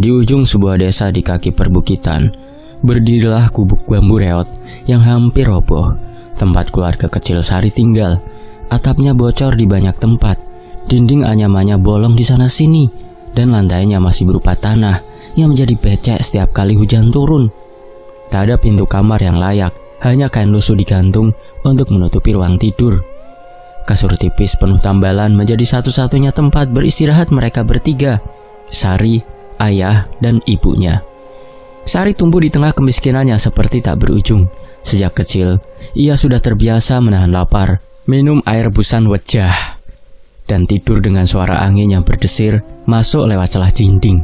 Di ujung sebuah desa di kaki perbukitan, berdirilah gubuk bambu reot yang hampir roboh, tempat keluarga kecil Sari tinggal. Atapnya bocor di banyak tempat, dinding anyamannya bolong di sana sini, dan lantainya masih berupa tanah yang menjadi becek setiap kali hujan turun. Tak ada pintu kamar yang layak, hanya kain lusuh digantung untuk menutupi ruang tidur. Kasur tipis penuh tambalan menjadi satu-satunya tempat beristirahat mereka bertiga, Sari, ayah, dan ibunya. Sari tumbuh di tengah kemiskinannya seperti tak berujung. Sejak kecil, ia sudah terbiasa menahan lapar, minum air rebusan wajah, dan tidur dengan suara angin yang berdesir masuk lewat celah dinding.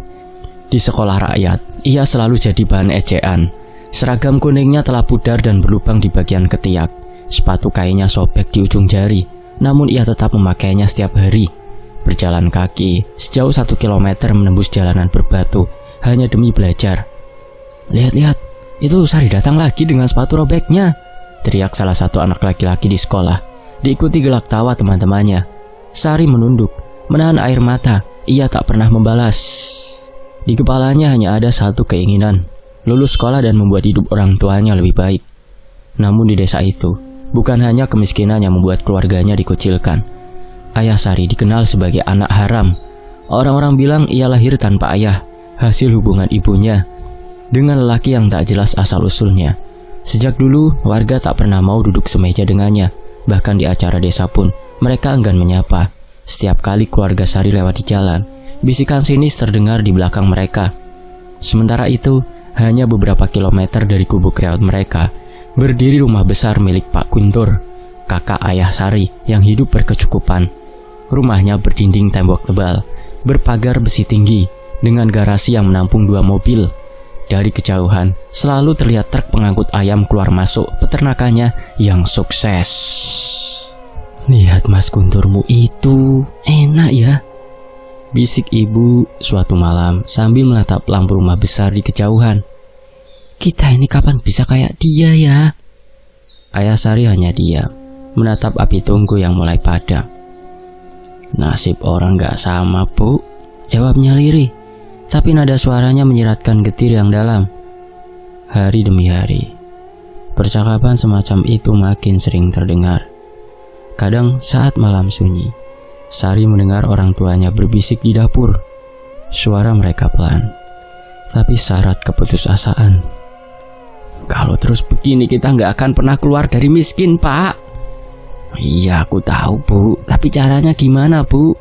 Di sekolah rakyat, ia selalu jadi bahan ejaan. Seragam kuningnya telah pudar dan berlubang di bagian ketiak. Sepatu kainnya sobek di ujung jari, namun ia tetap memakainya setiap hari. Berjalan kaki sejauh 1 kilometer menembus jalanan berbatu hanya demi belajar. "Lihat-lihat, itu Sari datang lagi dengan sepatu robeknya," teriak salah satu anak laki-laki di sekolah. Diikuti gelak tawa teman-temannya. Sari menunduk, menahan air mata. Ia tak pernah membalas. Di kepalanya hanya ada satu keinginan, lulus sekolah dan membuat hidup orang tuanya lebih baik. Namun di desa itu, bukan hanya kemiskinan yang membuat keluarganya dikucilkan. Ayah Sari dikenal sebagai anak haram. Orang-orang bilang ia lahir tanpa ayah, hasil hubungan ibunya dengan lelaki yang tak jelas asal-usulnya. Sejak dulu, warga tak pernah mau duduk semeja dengannya. Bahkan di acara desa pun, mereka enggan menyapa. Setiap kali keluarga Sari lewat di jalan, bisikan sinis terdengar di belakang mereka. Sementara itu, hanya beberapa kilometer dari gubuk reot mereka, berdiri rumah besar milik Pak Guntur, kakak ayah Sari yang hidup berkecukupan. Rumahnya berdinding tembok tebal, berpagar besi tinggi, dengan garasi yang menampung 2 mobil. Dari kejauhan, selalu terlihat truk pengangkut ayam keluar masuk peternakannya yang sukses. "Lihat Mas Gunturmu itu, enak ya," bisik ibu suatu malam sambil menatap lampu rumah besar di kejauhan. "Kita ini kapan bisa kayak dia ya?" Ayah Sari hanya diam, menatap api tungku yang mulai padam. "Nasib orang gak sama, Bu," jawabnya lirih, tapi nada suaranya menyiratkan getir yang dalam. Hari demi hari, percakapan semacam itu makin sering terdengar. Kadang saat malam sunyi, Sari mendengar orang tuanya berbisik di dapur. Suara mereka pelan, tapi syarat keputusasaan. "Kalau terus begini kita gak akan pernah keluar dari miskin, Pak." "Iya, aku tahu, Bu. Tapi caranya gimana, Bu?"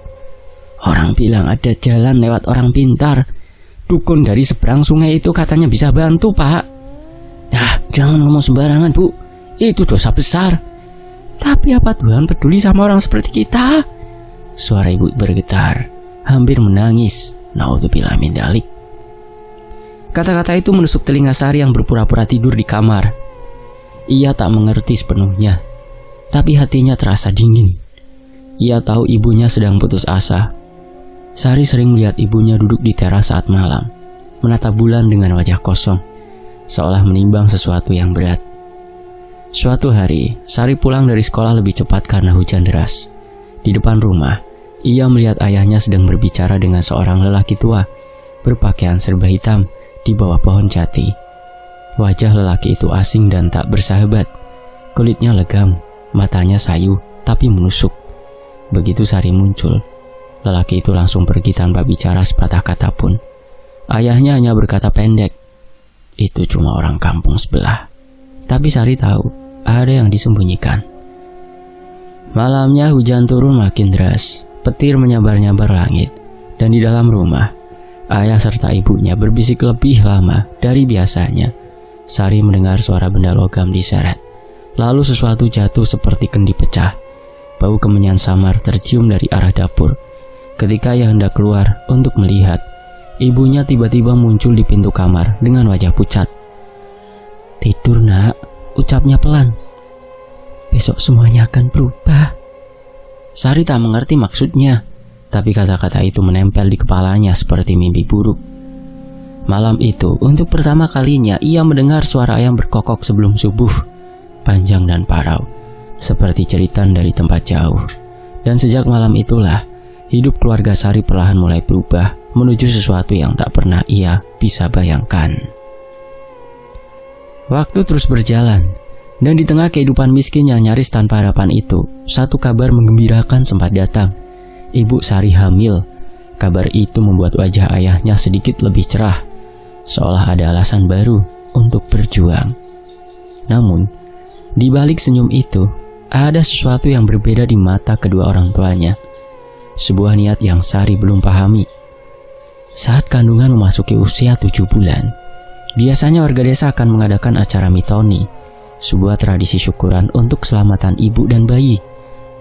"Orang bilang ada jalan lewat orang pintar. Dukun dari seberang sungai itu katanya bisa bantu, Pak." "Nah, jangan ngomong sembarangan, Bu. Itu dosa besar." "Tapi apa Tuhan peduli sama orang seperti kita?" Suara ibu bergetar, hampir menangis. Naudzubillah min dzalik. Kata-kata itu menusuk telinga Sari yang berpura-pura tidur di kamar. Ia tak mengerti sepenuhnya, tapi hatinya terasa dingin. Ia tahu ibunya sedang putus asa. Sari sering melihat ibunya duduk di teras saat malam, menatap bulan dengan wajah kosong, seolah menimbang sesuatu yang berat. Suatu hari, Sari pulang dari sekolah lebih cepat karena hujan deras. Di depan rumah, ia melihat ayahnya sedang berbicara dengan seorang lelaki tua, berpakaian serba hitam di bawah pohon jati. Wajah lelaki itu asing dan tak bersahabat. Kulitnya legam, matanya sayu tapi menusuk. Begitu Sari muncul, lelaki itu langsung pergi tanpa bicara sepatah kata pun. Ayahnya hanya berkata pendek, "Itu cuma orang kampung sebelah." Tapi Sari tahu ada yang disembunyikan. Malamnya hujan turun makin deras, petir menyabar-nyabar langit, dan di dalam rumah, ayah serta ibunya berbisik lebih lama dari biasanya. Sari mendengar suara benda logam diseret. Lalu sesuatu jatuh seperti kendi pecah. Bau kemenyan samar tercium dari arah dapur. Ketika ia hendak keluar untuk melihat, ibunya tiba-tiba muncul di pintu kamar dengan wajah pucat. "Tidur, Nak," ucapnya pelan. "Besok semuanya akan berubah." Sari tak mengerti maksudnya, tapi kata-kata itu menempel di kepalanya seperti mimpi buruk. Malam itu, untuk pertama kalinya ia mendengar suara ayam berkokok sebelum subuh, panjang dan parau, seperti jeritan dari tempat jauh. Dan sejak malam itulah, hidup keluarga Sari perlahan mulai berubah menuju sesuatu yang tak pernah ia bisa bayangkan. Waktu terus berjalan, dan di tengah kehidupan miskin yang nyaris tanpa harapan itu, satu kabar menggembirakan sempat datang. Ibu Sari hamil. Kabar itu membuat wajah ayahnya sedikit lebih cerah, seolah ada alasan baru untuk berjuang. Namun, di balik senyum itu, ada sesuatu yang berbeda di mata kedua orang tuanya. Sebuah niat yang Sari belum pahami. Saat kandungan memasuki usia 7 bulan, biasanya warga desa akan mengadakan acara mitoni, sebuah tradisi syukuran untuk keselamatan ibu dan bayi.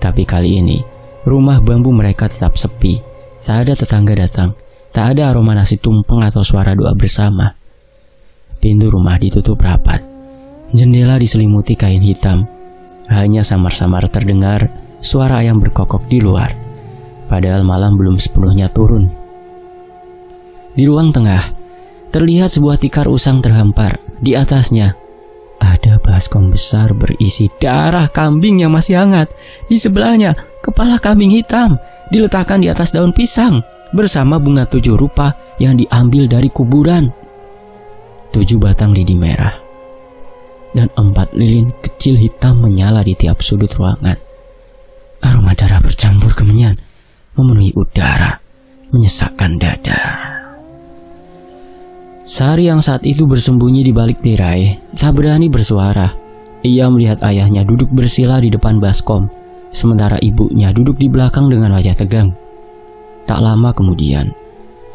Tapi kali ini, rumah bambu mereka tetap sepi. Tak ada tetangga datang, tak ada aroma nasi tumpeng atau suara doa bersama. Pintu rumah ditutup rapat. Jendela diselimuti kain hitam. Hanya samar-samar terdengar suara ayam berkokok di luar. Padahal malam belum sepenuhnya turun. Di ruang tengah, terlihat sebuah tikar usang terhampar. Di atasnya, ada baskom besar berisi darah kambing yang masih hangat. Di sebelahnya, kepala kambing hitam diletakkan di atas daun pisang bersama bunga 7 rupa yang diambil dari kuburan. 7 batang lidi merah dan 4 lilin kecil hitam menyala di tiap sudut ruangan. Aroma darah bercampur kemenyan memenuhi udara, menyesakkan dada. Sari yang saat itu bersembunyi di balik tirai tak berani bersuara. Ia melihat ayahnya duduk bersila di depan baskom, sementara ibunya duduk di belakang dengan wajah tegang. Tak lama kemudian,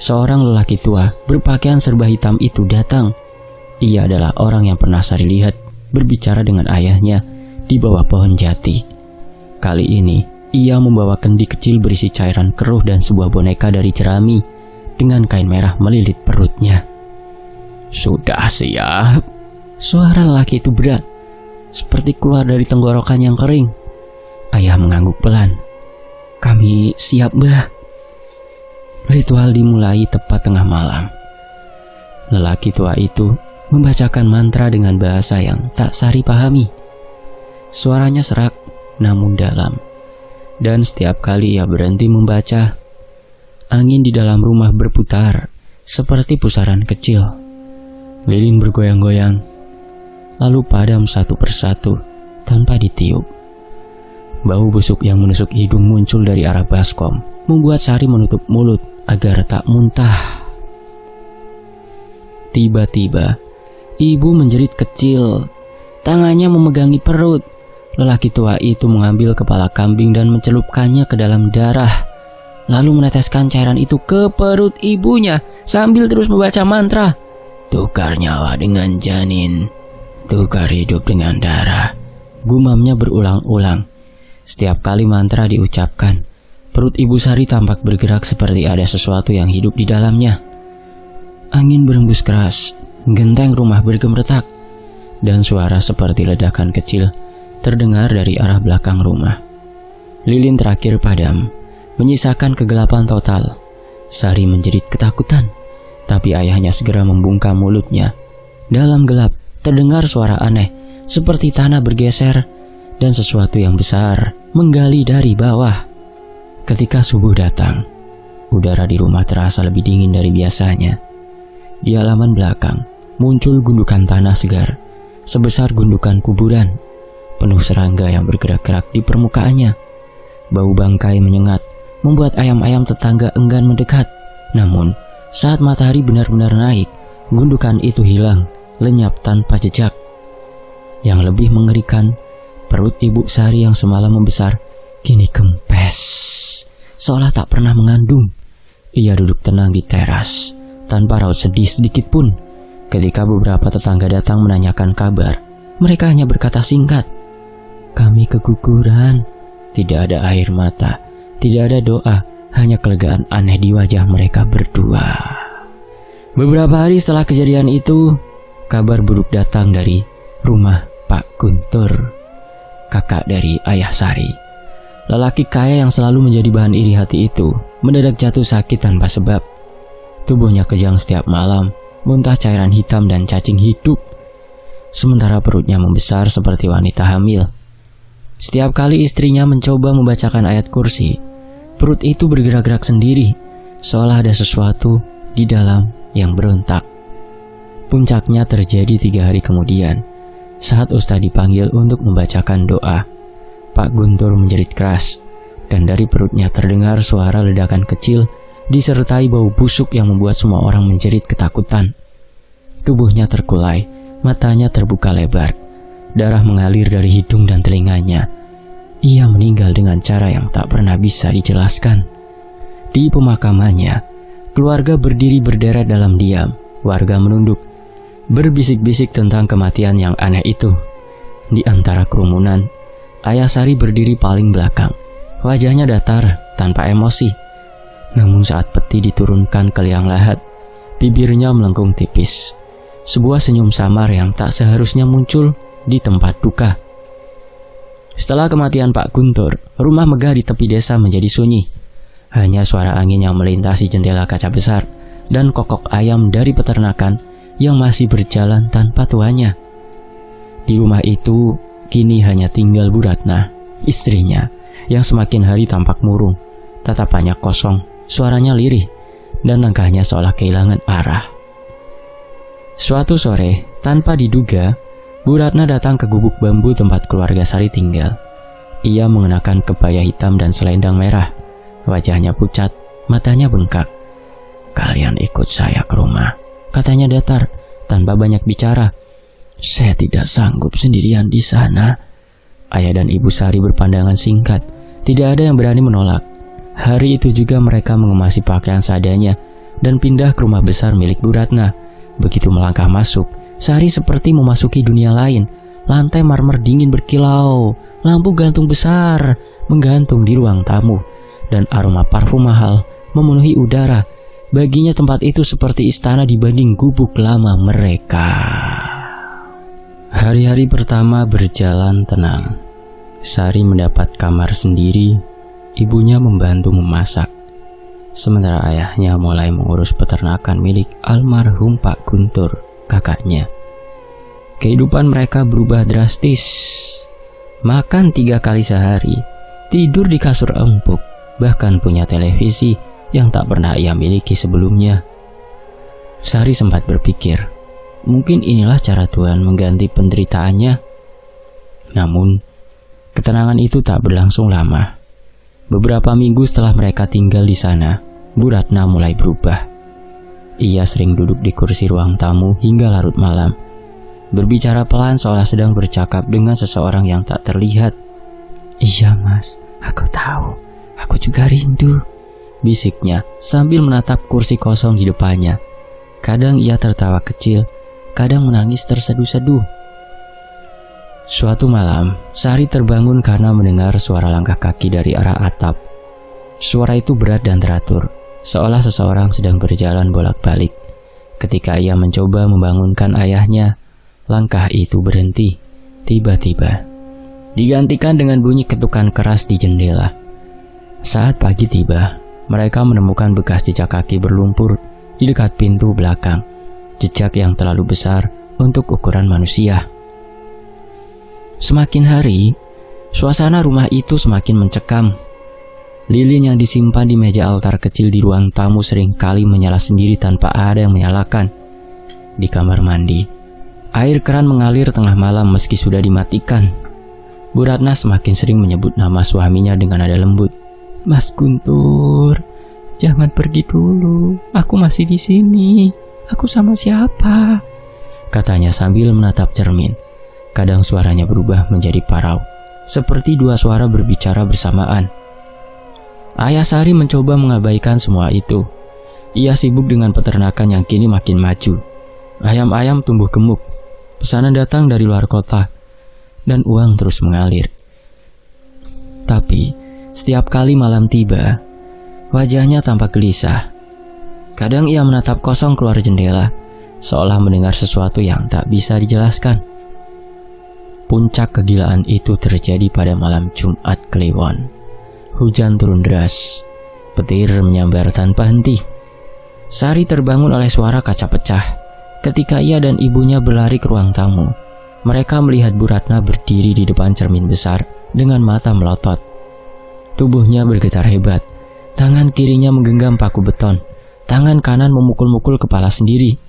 seorang lelaki tua berpakaian serba hitam itu datang. Ia adalah orang yang pernah Sari lihat berbicara dengan ayahnya di bawah pohon jati. Kali ini, ia membawa kendi kecil berisi cairan keruh dan sebuah boneka dari jerami dengan kain merah melilit perutnya. "Sudah siap?" Suara lelaki itu berat, seperti keluar dari tenggorokan yang kering. Ayah mengangguk pelan. "Kami siap, Mbah." Ritual dimulai tepat tengah malam. Lelaki tua itu membacakan mantra dengan bahasa yang tak Sari pahami. Suaranya serak namun dalam. Dan setiap kali ia berhenti membaca, angin di dalam rumah berputar seperti pusaran kecil. Lilin bergoyang-goyang, lalu padam satu persatu tanpa ditiup. Bau busuk yang menusuk hidung muncul dari arah baskom, membuat Sari menutup mulut agar tak muntah. Tiba-tiba, ibu menjerit kecil. Tangannya memegangi perut. Lelaki tua itu mengambil kepala kambing dan mencelupkannya ke dalam darah, lalu meneteskan cairan itu ke perut ibunya sambil terus membaca mantra. "Tukar nyawa dengan janin, tukar hidup dengan darah," gumamnya berulang-ulang. Setiap kali mantra diucapkan, perut Ibu Sari tampak bergerak seperti ada sesuatu yang hidup di dalamnya. Angin berembus keras, genteng rumah bergemeretak, dan suara seperti ledakan kecil terdengar dari arah belakang rumah. Lilin terakhir padam, menyisakan kegelapan total. Sari menjerit ketakutan, tapi ayahnya segera membungkam mulutnya. Dalam gelap, terdengar suara aneh, seperti tanah bergeser, dan sesuatu yang besar menggali dari bawah. Ketika subuh datang, udara di rumah terasa lebih dingin dari biasanya. Di halaman belakang, muncul gundukan tanah segar, sebesar gundukan kuburan, penuh serangga yang bergerak-gerak di permukaannya. Bau bangkai menyengat, membuat ayam-ayam tetangga enggan mendekat. Namun, saat matahari benar-benar naik, gundukan itu hilang, lenyap tanpa jejak. Yang lebih mengerikan, perut Ibu Sari yang semalam membesar, kini kempes, seolah tak pernah mengandung. Ia duduk tenang di teras, tanpa raut sedih sedikit pun. Ketika beberapa tetangga datang menanyakan kabar, mereka hanya berkata singkat, "Kami keguguran." Tidak ada air mata, tidak ada doa, hanya kelegaan aneh di wajah mereka berdua. Beberapa hari setelah kejadian itu, kabar buruk datang dari rumah Pak Guntur, kakak dari ayah Sari. Lelaki kaya yang selalu menjadi bahan iri hati itu mendadak jatuh sakit tanpa sebab. Tubuhnya kejang setiap malam, muntah cairan hitam dan cacing hidup, sementara perutnya membesar seperti wanita hamil. Setiap kali istrinya mencoba membacakan ayat kursi, Perut itu bergerak-gerak sendiri, seolah ada sesuatu di dalam yang berontak. Puncaknya terjadi 3 hari kemudian, saat Ustadz dipanggil untuk membacakan doa. Pak Guntur menjerit keras, dan dari perutnya terdengar suara ledakan kecil disertai bau busuk yang membuat semua orang menjerit ketakutan. Tubuhnya terkulai, matanya terbuka lebar, darah mengalir dari hidung dan telinganya. Ia meninggal dengan cara yang tak pernah bisa dijelaskan. Di pemakamannya, keluarga berdiri berderet dalam diam. Warga menunduk, berbisik-bisik tentang kematian yang aneh itu. Di antara kerumunan, Ayah Sari berdiri paling belakang. Wajahnya datar, tanpa emosi. Namun saat peti diturunkan ke liang lahat, bibirnya melengkung tipis. Sebuah senyum samar yang tak seharusnya muncul di tempat duka. Setelah kematian Pak Guntur, rumah megah di tepi desa menjadi sunyi. Hanya suara angin yang melintasi jendela kaca besar dan kokok ayam dari peternakan yang masih berjalan tanpa tuannya. Di rumah itu kini hanya tinggal Bu Ratna, istrinya, yang semakin hari tampak murung. Tatapannya kosong, suaranya lirih, dan langkahnya seolah kehilangan arah. Suatu sore, tanpa diduga, Bu Ratna datang ke gubuk bambu tempat keluarga Sari tinggal. Ia mengenakan kebaya hitam dan selendang merah. Wajahnya pucat, matanya bengkak. "Kalian ikut saya ke rumah," katanya datar, tanpa banyak bicara. "Saya tidak sanggup sendirian di sana." Ayah dan Ibu Sari berpandangan singkat. Tidak ada yang berani menolak. Hari itu juga mereka mengemasi pakaian seadanya dan pindah ke rumah besar milik Bu Ratna. Begitu melangkah masuk, Sari seperti memasuki dunia lain. Lantai marmer dingin berkilau, lampu gantung besar menggantung di ruang tamu, dan aroma parfum mahal memenuhi udara. Baginya tempat itu seperti istana dibanding gubuk lama mereka. Hari-hari pertama berjalan tenang. Sari mendapat kamar sendiri, ibunya membantu memasak. Sementara ayahnya mulai mengurus peternakan milik almarhum Pak Guntur, kakaknya. Kehidupan mereka berubah drastis. Makan 3 kali sehari, tidur di kasur empuk, bahkan punya televisi yang tak pernah ia miliki sebelumnya. Sari sempat berpikir, mungkin inilah cara Tuhan mengganti penderitaannya. Namun, ketenangan itu tak berlangsung lama. Beberapa minggu setelah mereka tinggal di sana, Bu Ratna mulai berubah. Ia sering duduk di kursi ruang tamu hingga larut malam, berbicara pelan seolah sedang bercakap dengan seseorang yang tak terlihat. "Iya mas, aku tahu, aku juga rindu," bisiknya sambil menatap kursi kosong di depannya. Kadang ia tertawa kecil, kadang menangis terseduh-seduh. Suatu malam, Sari terbangun karena mendengar suara langkah kaki dari arah atap. Suara itu berat dan teratur, seolah seseorang sedang berjalan bolak-balik. Ketika ia mencoba membangunkan ayahnya, langkah itu berhenti. Tiba-tiba, digantikan dengan bunyi ketukan keras di jendela. Saat pagi tiba, mereka menemukan bekas jejak kaki berlumpur di dekat pintu belakang. Jejak yang terlalu besar untuk ukuran manusia. Semakin hari, suasana rumah itu semakin mencekam. Lilin yang disimpan di meja altar kecil di ruang tamu sering kali menyala sendiri tanpa ada yang menyalakan. Di kamar mandi, air keran mengalir tengah malam meski sudah dimatikan. Bu Ratna semakin sering menyebut nama suaminya dengan nada lembut. "Mas Guntur, jangan pergi dulu. Aku masih di sini. Aku sama siapa?" katanya sambil menatap cermin. Kadang suaranya berubah menjadi parau, seperti 2 suara berbicara bersamaan. Ayah Sari mencoba mengabaikan semua itu. Ia sibuk dengan peternakan yang kini makin maju. Ayam-ayam tumbuh gemuk, pesanan datang dari luar kota, dan uang terus mengalir. Tapi, setiap kali malam tiba, wajahnya tampak gelisah. Kadang ia menatap kosong keluar jendela, seolah mendengar sesuatu yang tak bisa dijelaskan. Puncak kegilaan itu terjadi pada malam Jumat Kliwon. Hujan turun deras, petir menyambar tanpa henti. Sari terbangun oleh suara kaca pecah. Ketika ia dan ibunya berlari ke ruang tamu, mereka melihat Bu Ratna berdiri di depan cermin besar dengan mata melotot. Tubuhnya bergetar hebat, Tangan kirinya menggenggam paku beton. Tangan kanan memukul-mukul kepala sendiri.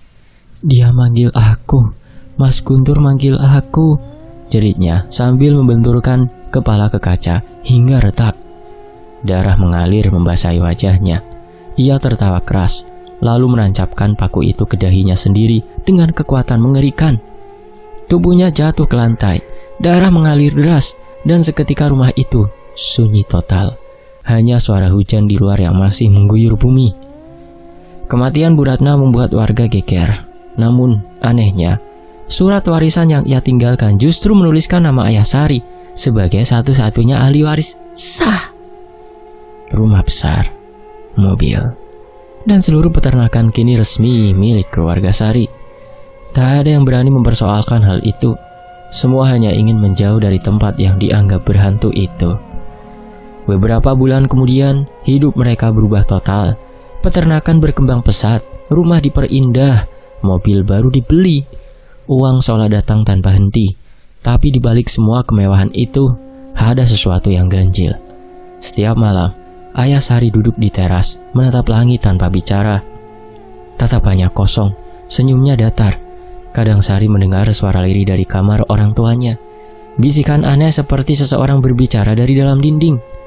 "Dia manggil aku, Mas Guntur manggil aku," jeritnya sambil membenturkan kepala ke kaca hingga retak. Darah mengalir membasahi wajahnya. Ia tertawa keras, lalu menancapkan paku itu ke dahinya sendiri dengan kekuatan mengerikan. Tubuhnya jatuh ke lantai, darah mengalir deras, dan seketika rumah itu sunyi total. Hanya suara hujan di luar yang masih mengguyur bumi. Kematian Bu Ratna membuat warga geger. Namun, anehnya, surat warisan yang ia tinggalkan justru menuliskan nama Ayah Sari sebagai satu-satunya ahli waris sah. Rumah besar, mobil, dan seluruh peternakan kini resmi milik keluarga Sari. Tak ada yang berani mempersoalkan hal itu. Semua hanya ingin menjauh dari tempat yang dianggap berhantu itu. Beberapa bulan kemudian, hidup mereka berubah total. Peternakan berkembang pesat, rumah diperindah, mobil baru dibeli, uang seolah datang tanpa henti. Tapi di balik semua kemewahan itu, ada sesuatu yang ganjil. Setiap malam, Ayah Sari duduk di teras, menatap langit tanpa bicara. Tatapannya kosong, senyumnya datar. Kadang Sari mendengar suara lirih dari kamar orang tuanya. Bisikan aneh seperti seseorang berbicara dari dalam dinding.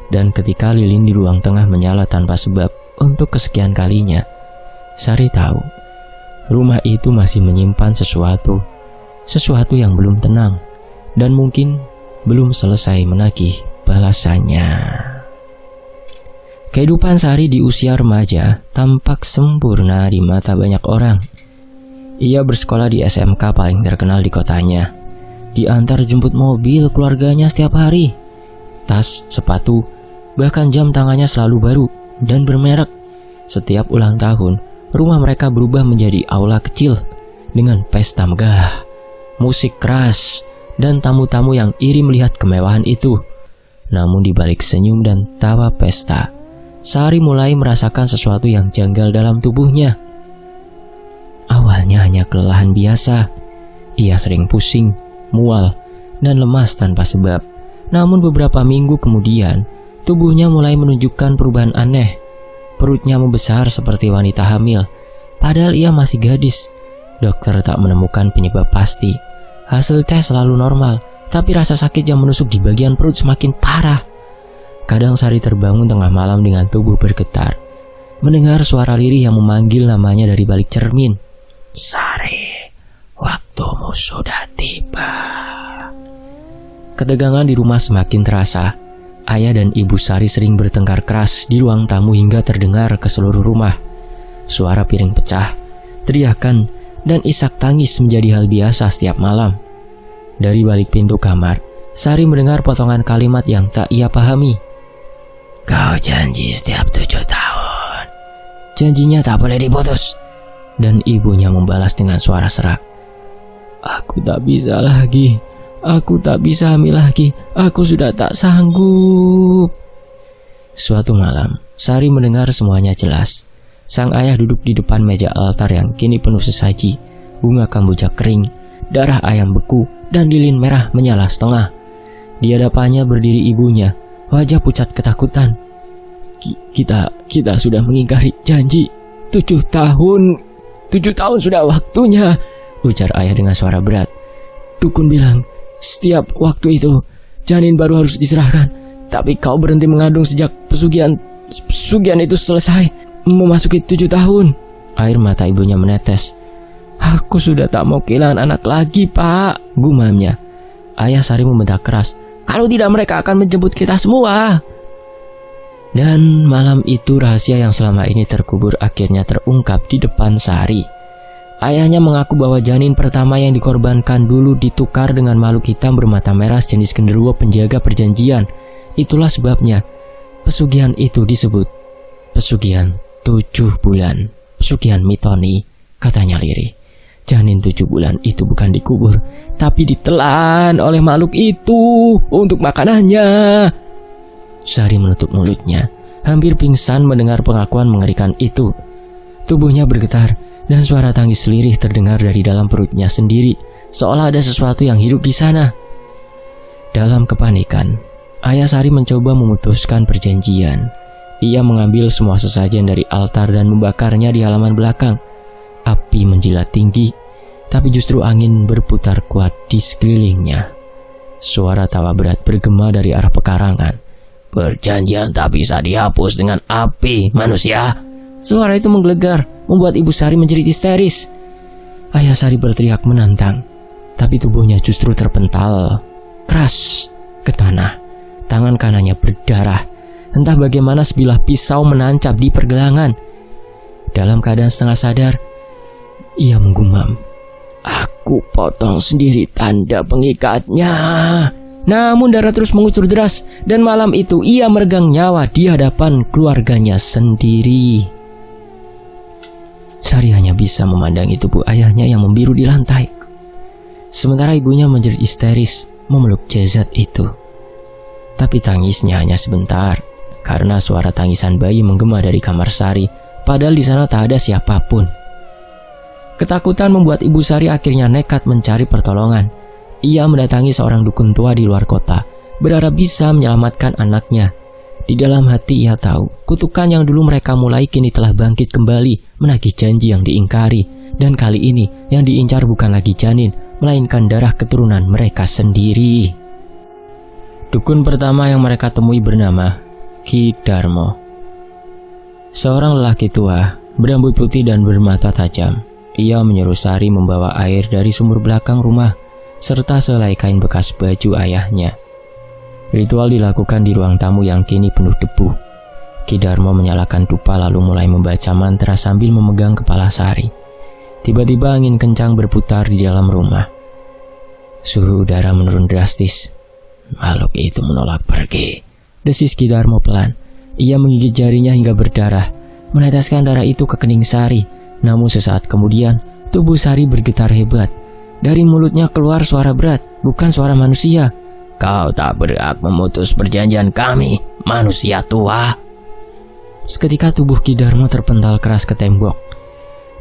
Dan ketika lilin di ruang tengah menyala tanpa sebab untuk kesekian kalinya, Sari tahu rumah itu masih menyimpan sesuatu yang belum tenang dan mungkin belum selesai menagih balasannya. Kehidupan Sari di usia remaja tampak sempurna di mata banyak orang. Ia bersekolah di SMK paling terkenal di kotanya. Diantar jemput mobil keluarganya setiap hari. Tas, sepatu, bahkan jam tangannya selalu baru dan bermerek. Setiap ulang tahun, rumah mereka berubah menjadi aula kecil dengan pesta megah, musik keras, dan tamu-tamu yang iri melihat kemewahan itu. Namun di balik senyum dan tawa pesta, Sari mulai merasakan sesuatu yang janggal dalam tubuhnya. Awalnya hanya kelelahan biasa. Ia sering pusing, mual, dan lemas tanpa sebab. Namun beberapa minggu kemudian, tubuhnya mulai menunjukkan perubahan aneh. Perutnya membesar seperti wanita hamil, padahal ia masih gadis. Dokter tak menemukan penyebab pasti. Hasil tes selalu normal, tapi rasa sakit yang menusuk di bagian perut semakin parah. Kadang Sari terbangun tengah malam dengan tubuh bergetar, mendengar suara lirih yang memanggil namanya dari balik cermin. "Sari, waktumu sudah tiba." Ketegangan di rumah semakin terasa. Ayah dan ibu Sari sering bertengkar keras di ruang tamu hingga terdengar ke seluruh rumah. Suara piring pecah, teriakan, dan isak tangis menjadi hal biasa setiap malam. Dari balik pintu kamar, Sari mendengar potongan kalimat yang tak ia pahami. "Kau janji setiap 7 tahun. Janjinya tak boleh diputus." Dan ibunya membalas dengan suara serak. "Aku tak bisa lagi. Aku tak bisa hamil lagi. Aku sudah tak sanggup." Suatu malam, Sari mendengar semuanya jelas. Sang ayah duduk di depan meja altar yang kini penuh sesaji, bunga kamboja kering, darah ayam beku, dan lilin merah menyala setengah. Di hadapannya berdiri ibunya, wajah pucat ketakutan. Kita sudah mengingkari janji. 7 tahun sudah waktunya," ujar ayah dengan suara berat. "Dukun bilang setiap waktu itu janin baru harus diserahkan, tapi kau berhenti mengandung sejak pesugihan itu selesai, memasuki 7 tahun. Air mata ibunya menetes. "Aku sudah tak mau kehilangan anak lagi, Pak," gumamnya. Ayah Sari membentak keras, "Kalau tidak mereka akan menjemput kita semua." Dan malam itu rahasia yang selama ini terkubur akhirnya terungkap di depan Sari. Ayahnya mengaku bahwa janin pertama yang dikorbankan dulu ditukar dengan makhluk hitam bermata merah jenis genderuwo penjaga perjanjian. Itulah sebabnya pesugihan itu disebut pesugihan 7 bulan. Pesugihan mitoni, katanya lirih. Janin 7 bulan itu bukan dikubur, tapi ditelan oleh makhluk itu untuk makanannya. Sari menutup mulutnya, hampir pingsan mendengar pengakuan mengerikan itu. Tubuhnya bergetar dan suara tangis lirih terdengar dari dalam perutnya sendiri, seolah ada sesuatu yang hidup di sana. Dalam kepanikan, Ayah Sari mencoba memutuskan perjanjian. Ia mengambil semua sesajen dari altar dan membakarnya di halaman belakang. Api menjilat tinggi, tapi justru angin berputar kuat di sekelilingnya. Suara tawa berat bergema dari arah pekarangan. "Perjanjian tak bisa dihapus dengan api, manusia." Suara itu menggelegar, membuat Ibu Sari menjerit histeris. Ayah Sari berteriak menantang, tapi tubuhnya justru terpental keras ke tanah. Tangan kanannya berdarah. Entah bagaimana sebilah pisau menancap di pergelangan. Dalam keadaan setengah sadar, ia menggumam, "Aku potong sendiri tanda pengikatnya." Namun darah terus mengucur deras, dan malam itu ia meregang nyawa di hadapan keluarganya sendiri. Sari hanya bisa memandangi tubuh ayahnya yang membiru di lantai. Sementara ibunya menjerit histeris memeluk jasad itu. Tapi tangisnya hanya sebentar, karena suara tangisan bayi menggema dari kamar Sari, padahal di sana tak ada siapapun. Ketakutan membuat Ibu Sari akhirnya nekat mencari pertolongan. Ia mendatangi seorang dukun tua di luar kota, berharap bisa menyelamatkan anaknya. Di dalam hati ia tahu, kutukan yang dulu mereka mulai kini telah bangkit kembali, menagih janji yang diingkari. Dan kali ini yang diincar bukan lagi janin, melainkan darah keturunan mereka sendiri. Dukun pertama yang mereka temui bernama Ki Darmo. Seorang lelaki tua, berambut putih dan bermata tajam. Ia menyuruh Sari membawa air dari sumur belakang rumah, serta selai kain bekas baju ayahnya. Ritual dilakukan di ruang tamu yang kini penuh debu. Ki Darmo menyalakan dupa lalu mulai membaca mantra sambil memegang kepala Sari. Tiba-tiba angin kencang berputar di dalam rumah. Suhu udara menurun drastis. "Makhluk itu menolak pergi," desis Ki Darmo pelan. Ia menggigit jarinya hingga berdarah, meneteskan darah itu ke kening Sari. Namun sesaat kemudian, tubuh Sari bergetar hebat. Dari mulutnya keluar suara berat, bukan suara manusia. "Kau tak berhak memutus perjanjian kami, manusia tua." Seketika tubuh Ki Darmo terpental keras ke tembok,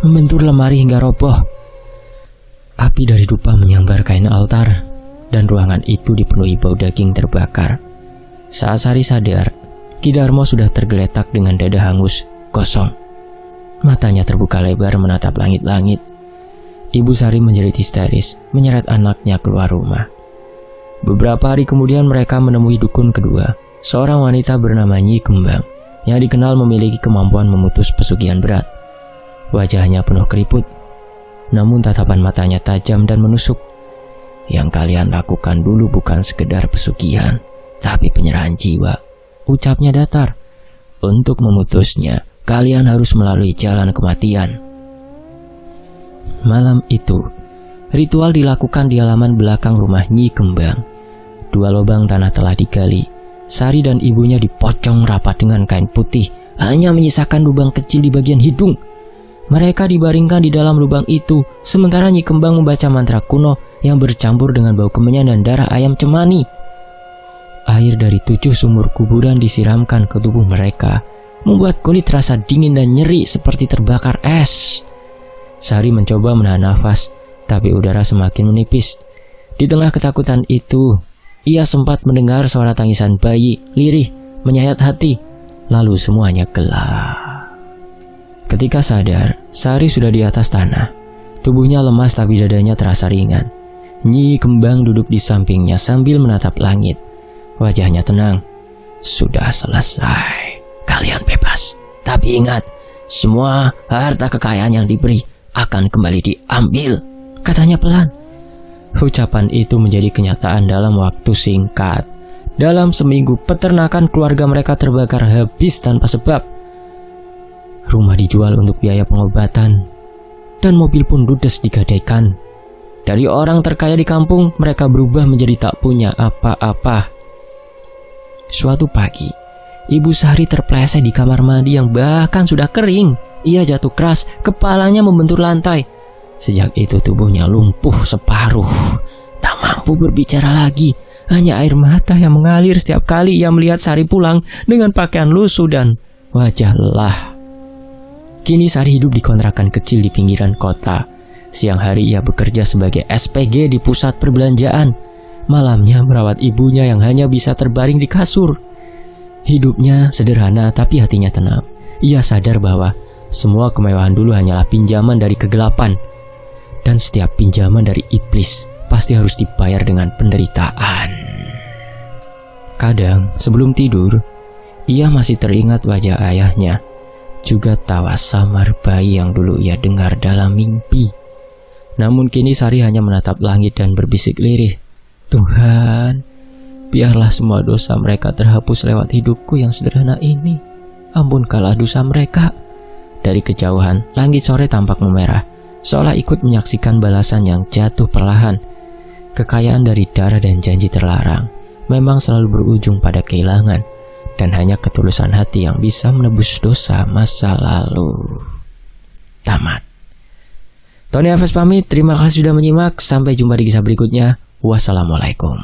membentur lemari hingga roboh. Api dari dupa menyambar kain altar, dan ruangan itu dipenuhi bau daging terbakar. Saat Sari sadar, Ki Darmo sudah tergeletak dengan dada hangus, kosong. Matanya terbuka lebar menatap langit-langit. Ibu Sari menjerit histeris, menyeret anaknya keluar rumah. Beberapa hari kemudian mereka menemui dukun kedua, seorang wanita bernama Nyi Kembang, yang dikenal memiliki kemampuan memutus pesugihan berat. Wajahnya penuh keriput, namun tatapan matanya tajam dan menusuk. "Yang kalian lakukan dulu bukan sekedar pesugihan, tapi penyerahan jiwa," ucapnya datar. "Untuk memutusnya, kalian harus melalui jalan kematian." Malam itu, ritual dilakukan di halaman belakang rumah Nyi Kembang. 2 lubang tanah telah digali. Sari dan ibunya dipocong rapat dengan kain putih, hanya menyisakan lubang kecil di bagian hidung. Mereka dibaringkan di dalam lubang itu, sementara Nyi Kembang membaca mantra kuno yang bercampur dengan bau kemenyan dan darah ayam cemani. Air dari 7 sumur kuburan disiramkan ke tubuh mereka, membuat kulit terasa dingin dan nyeri seperti terbakar es. Sari mencoba menahan nafas, tapi udara semakin menipis. Di tengah ketakutan itu, ia sempat mendengar suara tangisan bayi, lirih, menyayat hati. Lalu semuanya gelap. Ketika sadar, Sari sudah di atas tanah. Tubuhnya lemas tapi dadanya terasa ringan. Nyi Kembang duduk di sampingnya sambil menatap langit. Wajahnya tenang. "Sudah selesai. Kalian bebas. Tapi ingat, semua harta kekayaan yang diberi akan kembali diambil," katanya pelan. Ucapan itu menjadi kenyataan dalam waktu singkat. Dalam seminggu, peternakan keluarga mereka terbakar habis tanpa sebab. Rumah dijual untuk biaya pengobatan, dan mobil pun ludes digadaikan. Dari orang terkaya di kampung, mereka berubah menjadi tak punya apa-apa. Suatu pagi, Ibu Sari terpeleset di kamar mandi yang bahkan sudah kering. Ia jatuh keras, kepalanya membentur lantai. Sejak itu tubuhnya lumpuh separuh, tak mampu berbicara lagi. Hanya air mata yang mengalir setiap kali ia melihat Sari pulang dengan pakaian lusuh dan wajah lelah. Kini Sari hidup di kontrakan kecil di pinggiran kota. Siang hari ia bekerja sebagai SPG di pusat perbelanjaan. Malamnya merawat ibunya yang hanya bisa terbaring di kasur. Hidupnya sederhana tapi hatinya tenang. Ia sadar bahwa semua kemewahan dulu hanyalah pinjaman dari kegelapan. Dan setiap pinjaman dari iblis pasti harus dibayar dengan penderitaan. Kadang sebelum tidur, ia masih teringat wajah ayahnya, juga tawa samar bayi yang dulu ia dengar dalam mimpi. Namun kini Sari hanya menatap langit dan berbisik lirih, "Tuhan, biarlah semua dosa mereka terhapus lewat hidupku yang sederhana ini. Ampunkanlah dosa mereka." Dari kejauhan, langit sore tampak memerah, seolah ikut menyaksikan balasan yang jatuh perlahan. Kekayaan dari darah dan janji terlarang memang selalu berujung pada kehilangan, dan hanya ketulusan hati yang bisa menebus dosa masa lalu. Tamat. Tony Alves pamit, terima kasih sudah menyimak. Sampai jumpa di kisah berikutnya. Wassalamualaikum.